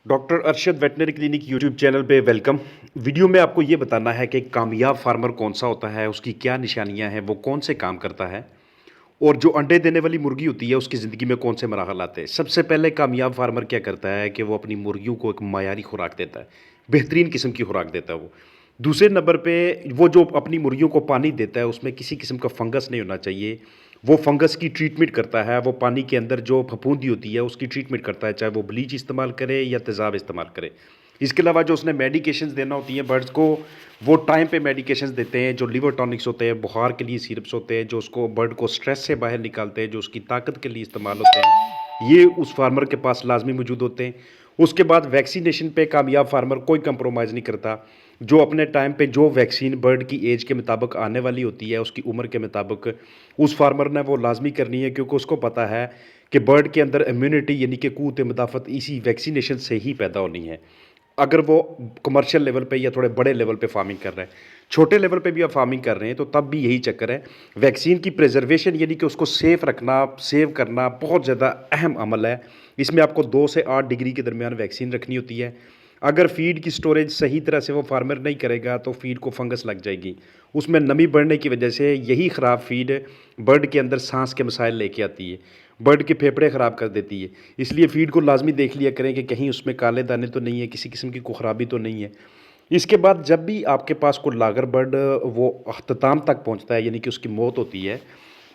Doctor Arshad veterinary clinic YouTube channel पे welcome. Video में आपको ये बताना है कि एक कामयाब फार्मर कौन सा होता है, उसकी क्या निशानियां हैं, वो कौन से काम करता है और जो अंडे देने वाली मुर्गी होती है उसकी ज़िंदगी में कौन से मराहल आते हैं। सबसे पहले कामयाब फार्मर क्या करता है कि वो अपनी मुर्गियों को एक मायारी खुराक देता है, बेहतरीन किस्म की खुराक देता है वो। दूसरे नंबर पे वो जो अपनी मुर्गियों को पानी देता है उसमें किसी किस्म का फंगस नहीं होना चाहिए। वो फंगस की ट्रीटमेंट करता है, वो पानी के अंदर जो फफूंदी होती है उसकी ट्रीटमेंट करता है, चाहे वो ब्लीच इस्तेमाल करे या तेज़ाब इस्तेमाल करे। इसके अलावा जो उसने मेडिकेशंस देना होती हैं बर्ड्स को, वो टाइम पे मेडिकेशंस देते हैं। जो लिवर टॉनिक्स होते हैं, बुखार के लिए सिरप्स होते हैं, जो उसको बर्ड को स्ट्रेस से बाहर निकालते हैं, जो उसकी ताकत के लिए इस्तेमाल होते हैं, ये उस फार्मर के पास लाजमी मौजूद होते हैं। उसके बाद वैक्सीनेशन पे कामयाब फार्मर कोई कंप्रोमाइज़ नहीं करता। जो अपने टाइम पे जो वैक्सीन बर्ड की एज के मुताबिक आने वाली होती है, उसकी उम्र के मुताबिक उस फार्मर ने वो लाजमी करनी है, क्योंकि उसको पता है कि बर्ड के अंदर इम्यूनिटी यानी कि क़ुव्वत मुदाफ़त इसी वैक्सीनेशन से ही पैदा होनी है। अगर वो कमर्शियल लेवल पे या थोड़े बड़े लेवल पे फार्मिंग कर रहे हैं, छोटे लेवल पे भी आप फार्मिंग कर रहे हैं, तो तब भी यही चक्कर है। वैक्सीन की प्रिजर्वेशन यानी कि उसको सेफ रखना, सेव करना बहुत ज़्यादा अहम अमल है। इसमें आपको 2 से 8 डिग्री के दरमियान वैक्सीन रखनी होती है। अगर फीड की स्टोरेज सही तरह से वो फार्मर नहीं करेगा तो फीड को फंगस लग जाएगी। उसमें नमी बढ़ने की वजह से यही ख़राब फीड बर्ड के अंदर सांस के मसाइल लेके आती है, बर्ड के फेफड़े ख़राब कर देती है। इसलिए फीड को लाजमी देख लिया करें कि कहीं उसमें काले दाने तो नहीं है, किसी किस्म की कोई ख़राबी तो नहीं है। इसके बाद जब भी आपके पास कोई लागर बर्ड वो अख्ताम तक पहुंचता है यानी कि उसकी मौत होती है,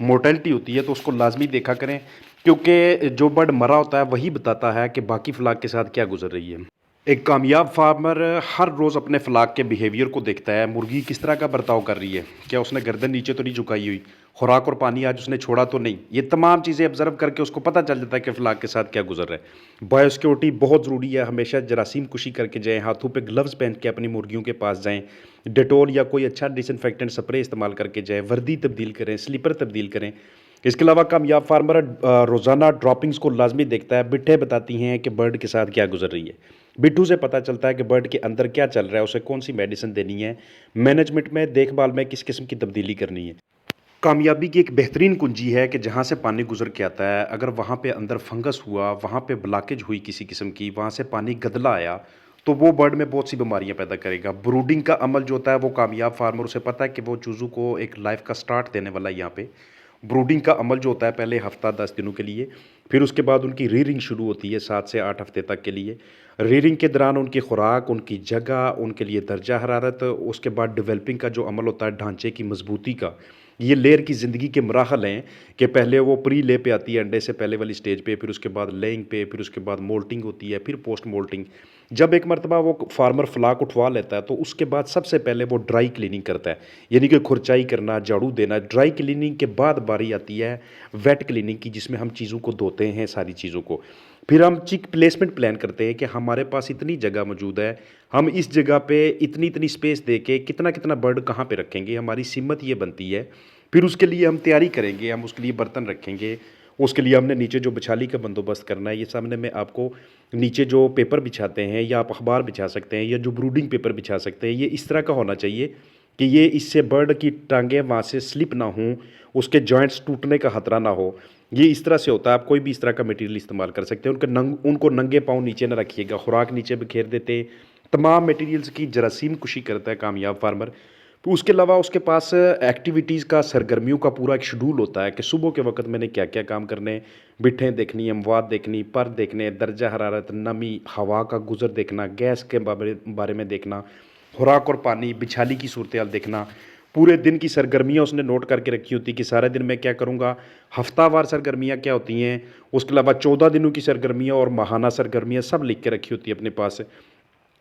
मोर्टेलिटी होती है, तो उसको लाजमी देखा करें, क्योंकि जो बर्ड मरा होता है वही बताता है कि बाकी फ्लाक के साथ क्या गुजर रही है। एक कामयाब फार्मर हर रोज़ अपने फ्लाक के बिहेवियर को देखता है। मुर्गी किस तरह का बर्ताव कर रही है, क्या उसने गर्दन नीचे तो नहीं झुकाई हुई, खुराक और पानी आज उसने छोड़ा तो नहीं। ये तमाम चीज़ें ऑब्जर्व करके उसको पता चल जाता है कि फ्लाक के साथ क्या गुजर रहा है। बायोसिक्योरिटी बहुत ज़रूरी है। हमेशा जरासीम कुशी करके जाएँ, हाथों पे ग्लव्स पहन के अपनी मुर्गियों के पास जाएँ, डेटॉल या कोई अच्छा डिसइंफेक्टेंट स्प्रे इस्तेमाल करके जाएँ, वर्दी तब्दील करें, स्लीपर तब्दील करें। इसके अलावा कामयाब फार्मर रोज़ाना ड्रॉपिंग्स को लाजमी देखता है। बिट्ठें बताती हैं कि बर्ड के साथ क्या गुजर रही है। बिट्ठू से पता चलता है कि बर्ड के अंदर क्या चल रहा है, उसे कौन सी मेडिसिन देनी है, मैनेजमेंट में देखभाल में किस किस्म की तब्दीली करनी है। कामयाबी की एक बेहतरीन कुंजी है कि जहाँ से पानी गुजर के आता है, अगर वहाँ पे अंदर फंगस हुआ, वहाँ पे ब्लॉकेज हुई किसी किस्म की, वहाँ से पानी गदला आया, तो वो बर्ड में बहुत सी बीमारियाँ पैदा करेगा। ब्रूडिंग का अमल जो होता है वो कामयाब फार्मर, उसे पता है कि वो चूज़ों को एक लाइफ का स्टार्ट देने वाला है यहाँ पे। ब्रूडिंग का अमल जो होता है पहले हफ्ता 10 दिनों के लिए, फिर उसके बाद उनकी रीयरिंग शुरू होती है 7 से 8 हफ्ते तक के लिए। रीयरिंग के दौरान उनकी खुराक, उनकी जगह, उनके लिए दर्जा हरारत, उसके बाद डेवलपिंग का जो अमल होता है ढांचे की मजबूती का, ये लेयर की ज़िंदगी के मराहल हैं कि पहले वो प्री ले पे आती है अंडे से पहले वाली स्टेज पे, फिर उसके बाद लेइंग पे, फिर उसके बाद मोल्टिंग होती है, फिर पोस्ट मोल्टिंग। जब एक मरतबा वो फार्मर फ्लाक उठवा लेता है तो उसके बाद सबसे पहले वो ड्राई क्लीनिंग करता है, यानी कि खुरचाई करना, झाड़ू देना। ड्राई क्लीनिंग के बाद बारी आती है वेट क्लीनिंग की, जिसमें हम चीज़ों को धोते हैं, सारी चीज़ों को। फिर हम चिक प्लेसमेंट प्लान करते हैं कि हमारे पास इतनी जगह मौजूद है, हम इस जगह पे इतनी इतनी स्पेस दे के कितना कितना बर्ड कहाँ पे रखेंगे, हमारी सिमत ये बनती है। फिर उसके लिए हम तैयारी करेंगे, हम उसके लिए बर्तन रखेंगे, उसके लिए हमने नीचे जो बिछाली का बंदोबस्त करना है। ये सामने मैं आपको नीचे जो पेपर बिछाते हैं, या आप अखबार बिछा सकते हैं, या जो ब्रूडिंग पेपर बिछा सकते हैं, ये इस तरह का होना चाहिए कि ये इससे बर्ड की टांगें वहाँ से स्लिप ना हों, उसके जॉइंट्स टूटने का खतरा ना हो। ये इस तरह से होता है। आप कोई भी इस तरह का मटेरियल इस्तेमाल कर सकते हैं। उनको नंगे पाँव नीचे ना रखिएगा, खुराक नीचे बिखेर देते। तमाम मटेरियल्स की जरासीम कुशी करता है कामयाब फार्मर। तो उसके अलावा उसके पास एक्टिविटीज़ का, सरगर्मियों का पूरा एक शेड्यूल होता है कि सुबह के वक्त मैंने क्या क्या काम करने, बिट्ठें देखनी, अमवात देखनी, पर देखने, दर्जा हरारत, नमी, हवा का गुजर देखना, गैस के बारे में देखना, खुराक और पानी, बिछाली की सूरत हाल देखना। पूरे दिन की सरगर्मियाँ उसने नोट करके रखी होती कि सारे दिन मैं क्या करूँगा, हफ्तावार सरगर्मियाँ क्या होती हैं, उसके अलावा 14 दिनों की सरगर्मियाँ और माहाना सरगर्मियाँ सब लिख के रखी होती है अपने पास।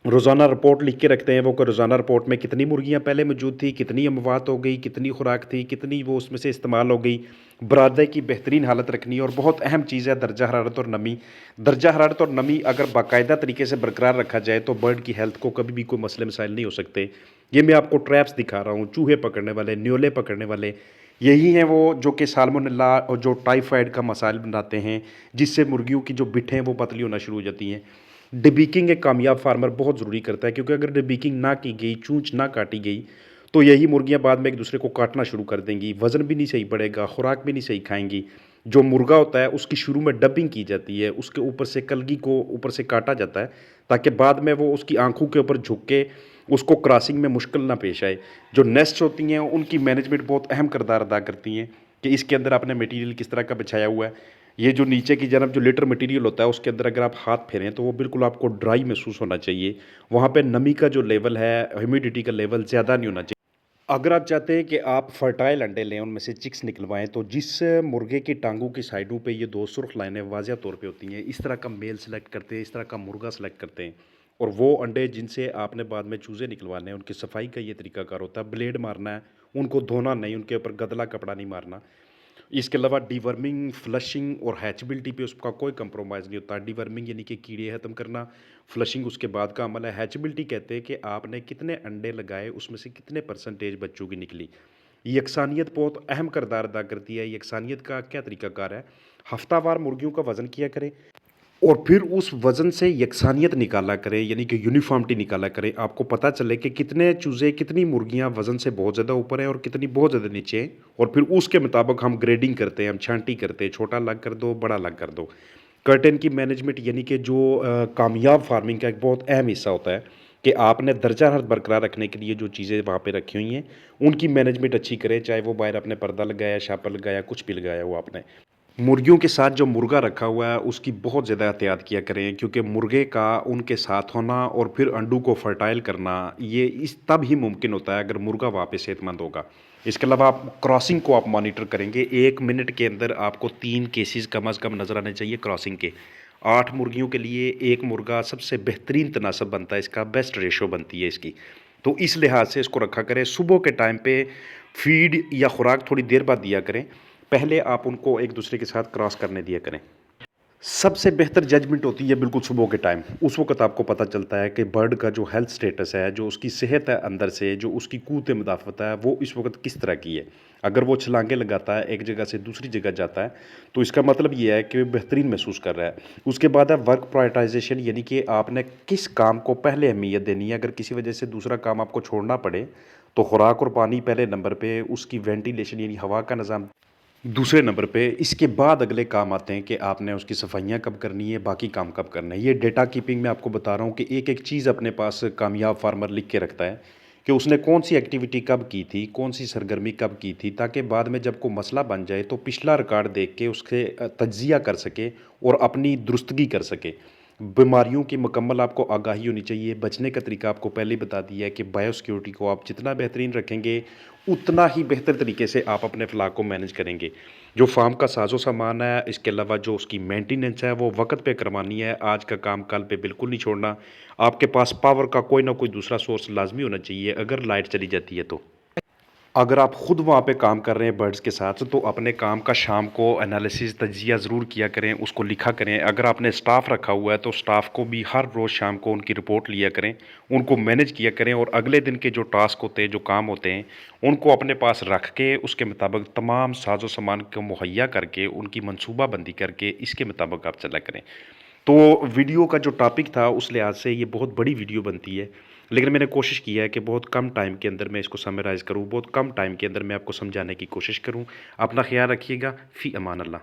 रोज़ाना रिपोर्ट लिख के रखते हैं वो कि रोज़ाना रिपोर्ट में कितनी मुर्गियाँ पहले मौजूद थी, कितनी अमवात हो गई, कितनी खुराक थी, कितनी वो उसमें से इस्तेमाल हो गई। बरादे की बेहतरीन हालत रखनी है। और बहुत अहम चीज़ है दर्जा हरारत और नमी। दर्जा हरारत और नमी अगर बाकायदा तरीके से बरकरार रखा जाए तो बर्ड की हेल्थ को कभी भी कोई मसले मसाइल नहीं हो सकते। ये मैं आपको ट्रैप्स दिखा रहा हूँ, चूहे पकड़ने वाले, न्योले पकड़ने वाले, यही हैं वो जो कि साल्मोनेला और जो टाइफाइड का मसाइल बनाते हैं, जिससे मुर्गियों की जो बिट्ठें हैं वो पतली होना शुरू हो जाती हैं। डिबीकिंग एक कामयाब फार्मर बहुत ज़रूरी करता है, क्योंकि अगर डिबीकिंग ना की गई, चूंच ना काटी गई, तो यही मुर्गियां बाद में एक दूसरे को काटना शुरू कर देंगी। वज़न भी नहीं सही बढ़ेगा, खुराक भी नहीं सही खाएंगी। जो मुर्गा होता है उसकी शुरू में डबिंग की जाती है, उसके ऊपर से कलगी को ऊपर से काटा जाता है ताकि बाद में वो उसकी आँखों के ऊपर झुक के उसको क्रॉसिंग में मुश्किल ना पेश आए। जो नेस्ट्स होती हैं उनकी मैनेजमेंट बहुत अहम किरदार अदा करती हैं कि इसके अंदर आपने मटीरियल किस तरह का बिछाया हुआ है। ये जो नीचे की जानब जो लिटर मटीरियल होता है उसके अंदर अगर आप हाथ फेरें तो वो बिल्कुल आपको ड्राई महसूस होना चाहिए। वहाँ पे नमी का जो लेवल है, ह्यूमिडिटी का लेवल ज़्यादा नहीं होना चाहिए। अगर आप चाहते हैं कि आप फर्टाइल अंडे लें, उनमें से चिक्स निकलवाएँ, तो जिस मुर्गे की टाँगों की साइडों पे ये 2 सुर्ख लाइनें वाज़िया तौर पे होती हैं, इस तरह का मेल सेलेक्ट करते हैं, इस तरह का मुर्गा सेलेक्ट करते हैं और वो अंडे जिनसे आपने बाद में चूज़े निकलवाने हैं, उनकी सफाई का ये तरीकाकार होता है। ब्लेड मारना है, उनको धोना नहीं, उनके ऊपर गदला कपड़ा नहीं मारना। इसके अलावा डिवर्मिंग, फ्लशिंग और हैचबिलिटी पे उसका कोई कंप्रोमाइज़ नहीं होता। डिवर्मिंग यानी कि कीड़े ख़त्म करना, फ्लशिंग उसके बाद का अमल है। हैचबिलिटी कहते हैं कि आपने कितने अंडे लगाए, उसमें से कितने परसेंटेज बच्चों की निकली। यकसानियत बहुत अहम किरदार अदा करती है। यकसानियत का क्या तरीकाकार है? हफ्तावार मुर्गियों का वज़न किया करें और फिर उस वज़न से यकसानियत निकाला करें, यानी कि यूनिफ़ॉर्मिटी निकाला करें। आपको पता चले कि कितने चूज़े, कितनी मुर्गियाँ वज़न से बहुत ज़्यादा ऊपर हैं और कितनी बहुत ज़्यादा नीचे हैं और फिर उसके मुताबिक हम ग्रेडिंग करते हैं, हम छाँटी करते हैं, छोटा अलग कर दो, बड़ा अलग कर दो। कर्टेन की मैनेजमेंट यानी कि जो कामयाब फार्मिंग का एक बहुत अहम हिस्सा होता है कि आपने दर्जा हरारत बरकरार रखने के लिए जो चीज़ें वहाँ पे रखी हुई हैं, उनकी मैनेजमेंट अच्छी करें, चाहे वो बाहर आपने पर्दा लगाया, छापर लगाया, कुछ भी लगाया हो आपने। मुर्गियों के साथ जो मुर्गा रखा हुआ है उसकी बहुत ज़्यादा एहतियात किया करें क्योंकि मुर्गे का उनके साथ होना और फिर अंडों को फर्टाइल करना ये इस तब ही मुमकिन होता है अगर मुर्गा वहाँ पे सेहतमंद होगा। इसके अलावा आप क्रॉसिंग को आप मॉनिटर करेंगे, 1 मिनट के अंदर आपको 3 केसेस कम से कम नज़र आने चाहिए क्रॉसिंग के। 8 मुर्गियों के लिए 1 मुर्गा सबसे बेहतरीन तनासब बनता है, इसका बेस्ट रेशो बनती है इसकी। तो इस लिहाज से इसको रखा करें। सुबह के टाइम पे फीड या खुराक थोड़ी देर बाद दिया करें। पहले आप उनको एक दूसरे के साथ क्रॉस करने दिया करें। सबसे बेहतर जजमेंट होती है बिल्कुल सुबह के टाइम। उस वक़्त आपको पता चलता है कि बर्ड का जो हेल्थ स्टेटस है, जो उसकी सेहत है अंदर से, जो उसकी क़ुव्वत मुदाफ़अत है, वो इस वक़्त किस तरह की है। अगर वो छलांगे लगाता है, एक जगह से दूसरी जगह जाता है, तो इसका मतलब ये है कि वो बेहतरीन महसूस कर रहा है। उसके बाद है वर्क प्रायोरिटाइज़ेशन यानी कि आपने किस काम को पहले अहमियत देनी है। अगर किसी वजह से दूसरा काम आपको छोड़ना पड़े, तो खुराक और पानी पहले नंबर पे, उसकी वेंटिलेशन यानी हवा का निज़ाम दूसरे नंबर पे, इसके बाद अगले काम आते हैं कि आपने उसकी सफाइयाँ कब करनी है, बाकी काम कब करना है। ये डेटा कीपिंग में आपको बता रहा हूँ कि एक-एक चीज़ अपने पास कामयाब फार्मर लिख के रखता है कि उसने कौन-सी एक्टिविटी कब की थी, कौन-सी सरगर्मी कब की थी, ताकि बाद में जब कोई मसला बन जाए तो पिछला रिकॉर्ड देख के उसके तज्ज़िया कर सके और अपनी दुरुस्तगी कर सके। बीमारियों की मुकम्मल आपको आगाही होनी चाहिए। बचने का तरीका आपको पहले ही बता दिया है कि बायोसिक्योरिटी को आप जितना बेहतरीन रखेंगे, उतना ही बेहतर तरीके से आप अपने फलाह को मैनेज करेंगे। जो फार्म का साज़ो सामान है, इसके अलावा जो उसकी मेंटेनेंस है, वो वक़्त पे करवानी है। आज का काम कल पे बिल्कुल नहीं छोड़ना। आपके पास पावर का कोई ना कोई दूसरा सोर्स लाज़मी होना चाहिए अगर लाइट चली जाती है तो। अगर आप खुद वहाँ पे काम कर रहे हैं बर्ड्स के साथ तो अपने काम का शाम को एनालिसिस तज्जिया ज़रूर किया करें, उसको लिखा करें। अगर आपने स्टाफ रखा हुआ है तो स्टाफ को भी हर रोज़ शाम को उनकी रिपोर्ट लिया करें, उनको मैनेज किया करें और अगले दिन के जो टास्क होते हैं, जो काम होते हैं, उनको अपने पास रख के उसके मुताबिक तमाम साजो सामान को मुहैया करके, उनकी मनसूबाबंदी करके इसके मुताबिक आप चला करें। तो वीडियो का जो टॉपिक था उस लिहाज से ये बहुत बड़ी वीडियो बनती है, लेकिन मैंने कोशिश किया है कि बहुत कम टाइम के अंदर मैं इसको समराइज़ करूँ, बहुत कम टाइम के अंदर मैं आपको समझाने की कोशिश करूँ। अपना ख़्याल रखिएगा। फ़ी अमान अल्लाह।